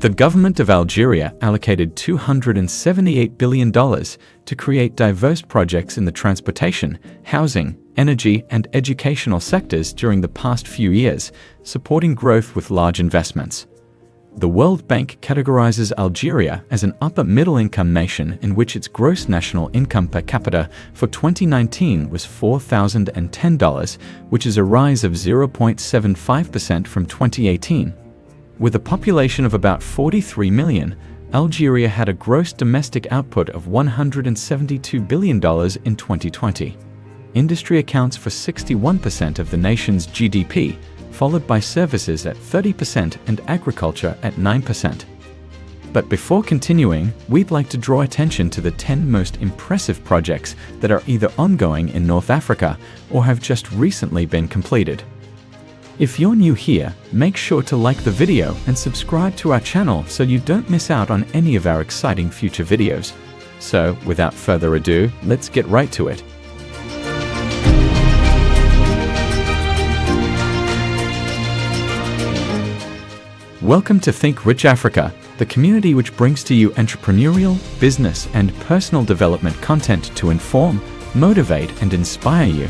The government of Algeria allocated $278 billion to create diverse projects in the transportation, housing, energy, and educational sectors during the past few years, supporting growth with large investments. The World Bank categorizes Algeria as an upper-middle-income nation in which its gross national income per capita for 2019 was $4,010, which is a rise of 0.75% from 2018. With a population of about 43 million, Algeria had a gross domestic output of $172 billion in 2020. Industry accounts for 61% of the nation's GDP, followed by services at 30% and agriculture at 9%. But before continuing, we'd like to draw attention to the 10 most impressive projects that are either ongoing in North Africa or have just recently been completed. If you're new here, make sure to like the video and subscribe to our channel so you don't miss out on any of our exciting future videos. So, without further ado, let's get right to it. Welcome to Think Rich Africa, the community which brings to you entrepreneurial, business, and personal development content to inform, motivate, and inspire you.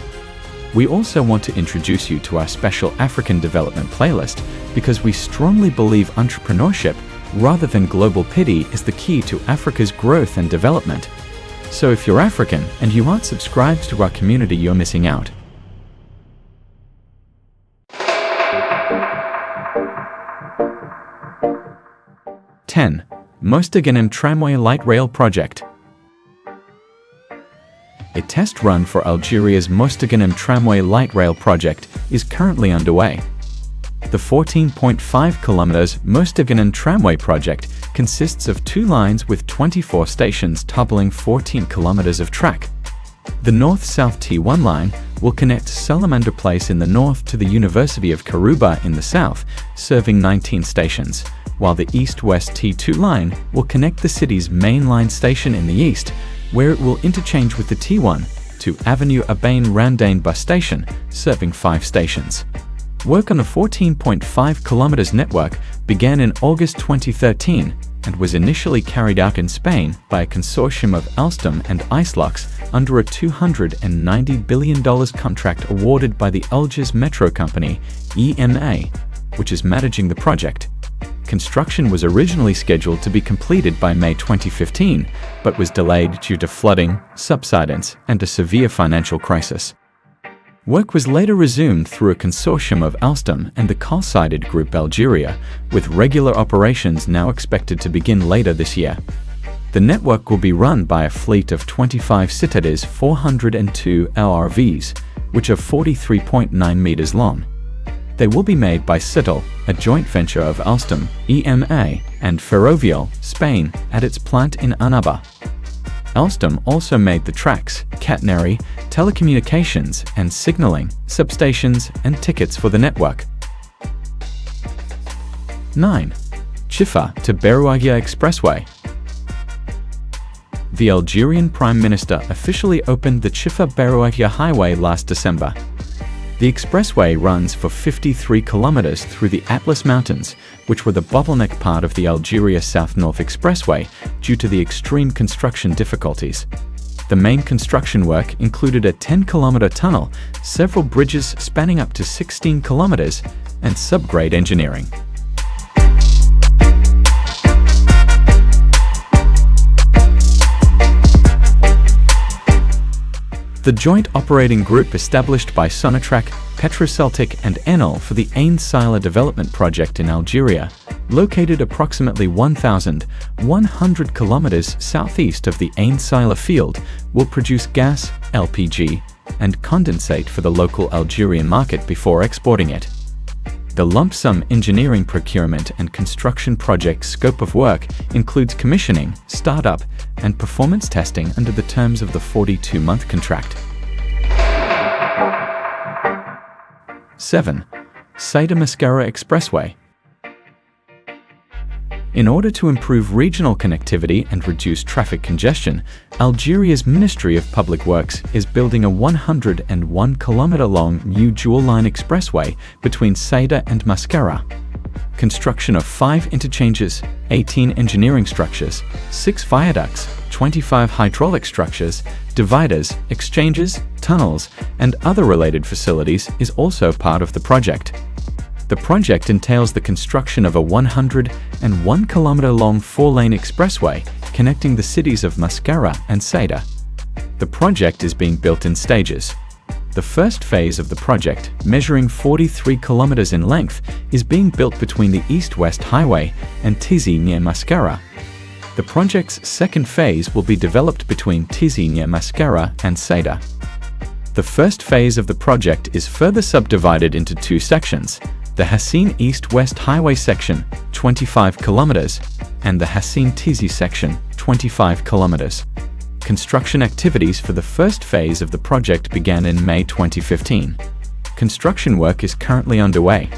We also want to introduce you to our special African development playlist because we strongly believe entrepreneurship, rather than global pity, is the key to Africa's growth and development. So if you're African and you aren't subscribed to our community, you're missing out. Mostaganem Tramway Light Rail Project. A test run for Algeria's Mostaganem Tramway Light Rail Project is currently underway. The 14.5 kilometers Mostaganem Tramway Project consists of 2 lines with 24 stations toppling 14 kilometers of track. The north-south T1 line will connect Salamander Place in the north to the University of Karouba in the south, serving 19 stations, while the east-west T2 line will connect the city's main line station in the east, where it will interchange with the T1 to Avenue Abain Randane bus station, serving 5 stations. Work on the 14.5 kilometers network began in August 2013 and was initially carried out in Spain by a consortium of Alstom and Icelox under a $290 billion contract awarded by the Algiers Metro Company, EMA, which is managing the project. Construction was originally scheduled to be completed by May 2015, but was delayed due to flooding, subsidence, and a severe financial crisis. Work was later resumed through a consortium of Alstom and the Coal-Sided Group Algeria, with regular operations now expected to begin later this year. The network will be run by a fleet of 25 Citadis 402 LRVs, which are 43.9 meters long. They will be made by Cittal, a joint venture of Alstom, EMA, and Ferrovial, Spain, at its plant in Annaba. Alstom also made the tracks, catenary, telecommunications and signaling, substations, and tickets for the network. 9. Chifa to Berouaghia Expressway. The Algerian Prime Minister officially opened the Chifa-Berouaghia Highway last December. The expressway runs for 53 kilometers through the Atlas Mountains, which were the bottleneck part of the Algeria South-North Expressway due to the extreme construction difficulties. The main construction work included a 10-kilometer tunnel, several bridges spanning up to 16 kilometers, and subgrade engineering. The joint operating group established by Sonatrach, Petroceltic and Enel for the Ain Sila development project in Algeria, located approximately 1,100 kilometers southeast of the Ain Sila field, will produce gas, LPG, and condensate for the local Algerian market before exporting it. The lump sum engineering procurement and construction project scope of work includes commissioning, startup, and performance testing under the terms of the 42-month contract. 7. Ceuta-Mascara Expressway. In order to improve regional connectivity and reduce traffic congestion, Algeria's Ministry of Public Works is building a 101-kilometer-long new dual-line expressway between Ceuta and Mascara. construction of 5 interchanges, 18 engineering structures, 6 viaducts, 25 hydraulic structures, dividers, exchanges, tunnels, and other related facilities is also part of the project. The project entails the construction of a 101-kilometer-long 4-lane expressway connecting the cities of Mascara and Seda. The project is being built in stages. The first phase of the project, measuring 43 kilometers in length, is being built between the East-West Highway and Tizi near Mascara. The project's second phase will be developed between Tizi near Mascara and Seda. The first phase of the project is further subdivided into 2 sections: the Hassin East-West Highway section, 25 kilometers, and the Hassin Tizi section, 25 kilometers. Construction activities for the first phase of the project began in May 2015. Construction work is currently underway.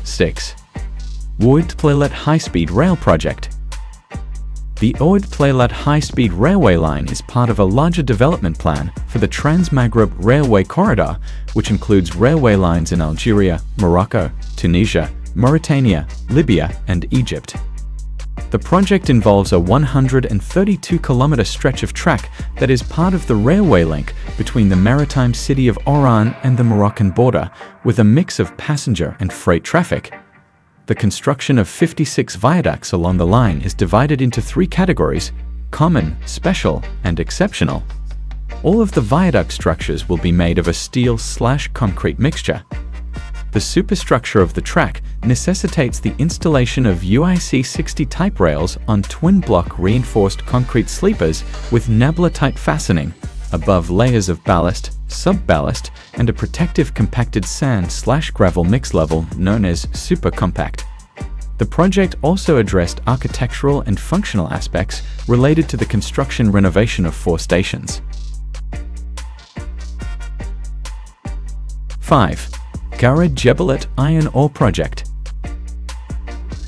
6. Oud-Playlet High-Speed Rail Project. The Oud-Playlet High-Speed Railway Line is part of a larger development plan for the Trans-Maghreb Railway Corridor, which includes railway lines in Algeria, Morocco, Tunisia, Mauritania, Libya, and Egypt. The project involves a 132-kilometer stretch of track that is part of the railway link between the maritime city of Oran and the Moroccan border, with a mix of passenger and freight traffic. The construction of 56 viaducts along the line is divided into 3 categories: common, special, and exceptional. All of the viaduct structures will be made of a steel/concrete mixture. The superstructure of the track necessitates the installation of UIC-60 type rails on twin-block reinforced concrete sleepers with Nabla-type fastening, above layers of ballast, sub-ballast, and a protective compacted sand/gravel mix level known as super compact. The project also addressed architectural and functional aspects related to the construction renovation of 4 stations. 5. Garra Jebalet Iron Ore Project.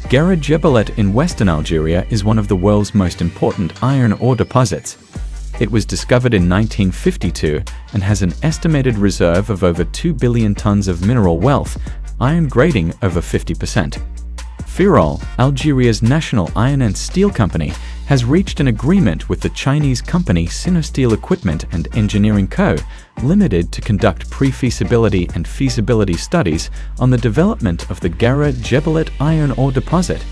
Garra Jebalet in western Algeria is one of the world's most important iron ore deposits. It was discovered in 1952 and has an estimated reserve of over 2 billion tons of mineral wealth, iron grading over 50%. Ferrol, Algeria's national iron and steel company, has reached an agreement with the Chinese company Sinosteel Equipment and Engineering Co., Limited to conduct pre-feasibility and feasibility studies on the development of the Garra Jebalet iron ore deposit.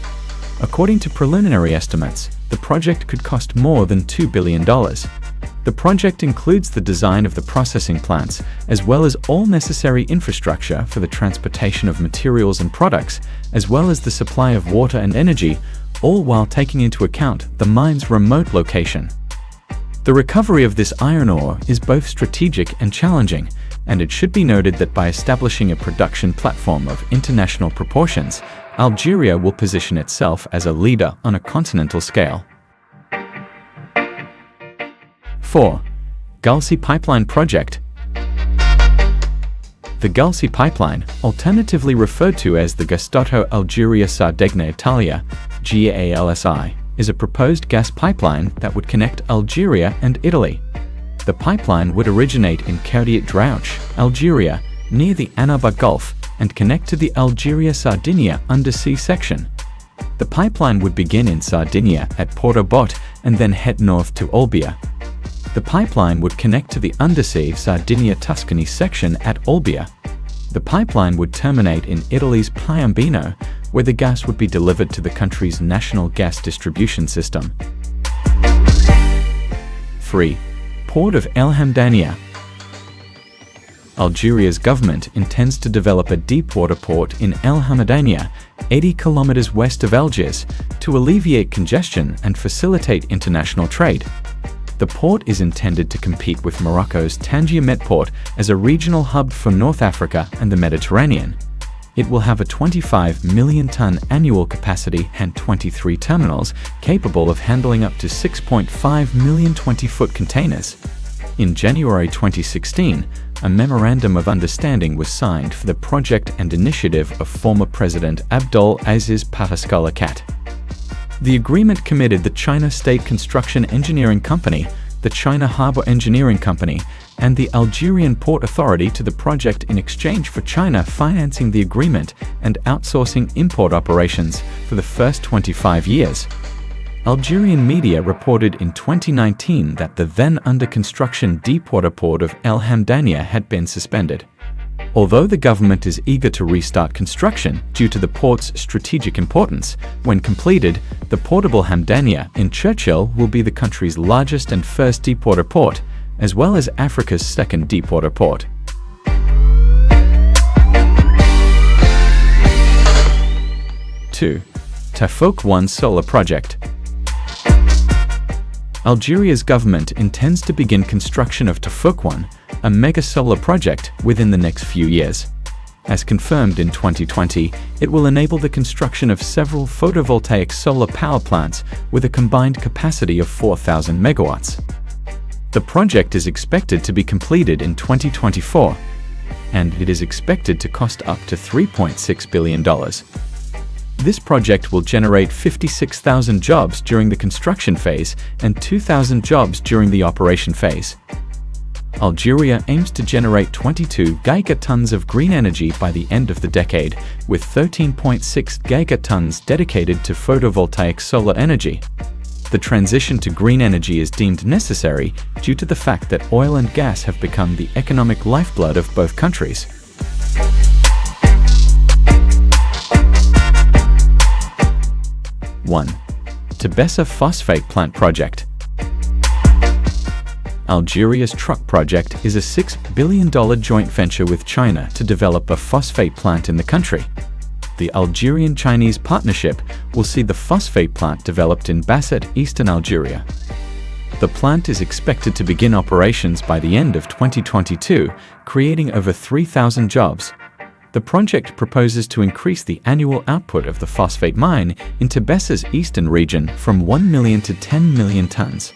According to preliminary estimates, the project could cost more than $2 billion. The project includes the design of the processing plants, as well as all necessary infrastructure for the transportation of materials and products, as well as the supply of water and energy, all while taking into account the mine's remote location. The recovery of this iron ore is both strategic and challenging, and it should be noted that by establishing a production platform of international proportions, Algeria will position itself as a leader on a continental scale. 4. Gulsi Pipeline Project. The Gulsi Pipeline, alternatively referred to as the Gasdotto Algeria Sardegna Italia, GALSI, is a proposed gas pipeline that would connect Algeria and Italy. The pipeline would originate in Kerdiat Drouch, Algeria, near the Annaba Gulf, and connect to the Algeria-Sardinia undersea section. The pipeline would begin in Sardinia at Porto Bot and then head north to Olbia. The pipeline would connect to the undersea Sardinia-Tuscany section at Olbia. The pipeline would terminate in Italy's Piombino, where the gas would be delivered to the country's national gas distribution system. 3. Port of El Hamdania. Algeria's government intends to develop a deepwater port in El Hamdania, 80 kilometers west of Algiers, to alleviate congestion and facilitate international trade. The port is intended to compete with Morocco's Tangier Met Port as a regional hub for North Africa and the Mediterranean. It will have a 25 million ton annual capacity and 23 terminals capable of handling up to 6.5 million 20-foot containers. In January 2016, a memorandum of understanding was signed for the project and initiative of former President Abdul Aziz Pascal Akat. The agreement committed the China State Construction Engineering Company, the China Harbor Engineering Company, and the Algerian Port Authority to the project in exchange for China financing the agreement and outsourcing import operations for the first 25 years. Algerian media reported in 2019 that the then under-construction deepwater port of El Hamdania had been suspended. Although the government is eager to restart construction due to the port's strategic importance, when completed, the portable Hamdania in Churchill will be the country's largest and first deepwater port, as well as Africa's second deepwater port. 2. Tafuk 1 Solar Project. Algeria's government intends to begin construction of Tafuk 1, a mega solar project, within the next few years. As confirmed in 2020, it will enable the construction of several photovoltaic solar power plants with a combined capacity of 4,000 megawatts. The project is expected to be completed in 2024, and it is expected to cost up to $3.6 billion. This project will generate 56,000 jobs during the construction phase and 2,000 jobs during the operation phase. Algeria aims to generate 22 gigatons of green energy by the end of the decade, with 13.6 gigatons dedicated to photovoltaic solar energy. The transition to green energy is deemed necessary due to the fact that oil and gas have become the economic lifeblood of both countries. 1. Tebessa Phosphate Plant Project. Algeria's Truck Project is a $6 billion joint venture with China to develop a phosphate plant in the country. The Algerian-Chinese partnership will see the phosphate plant developed in Basset, eastern Algeria. The plant is expected to begin operations by the end of 2022, creating over 3,000 jobs. The project proposes to increase the annual output of the phosphate mine in Tebessa's eastern region from 1 million to 10 million tons.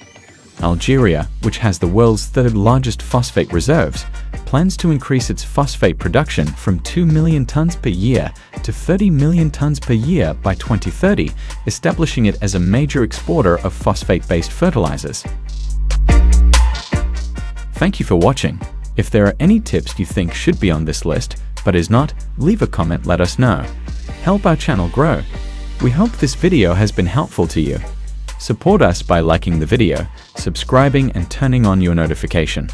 Algeria, which has the world's third largest phosphate reserves, plans to increase its phosphate production from 2 million tons per year to 30 million tons per year by 2030, establishing it as a major exporter of phosphate-based fertilizers. Thank you for watching. If there are any tips you think should be on this list, but is not, leave a comment, let us know. Help our channel grow. We hope this video has been helpful to you. Support us by liking the video, subscribing and turning on your notification.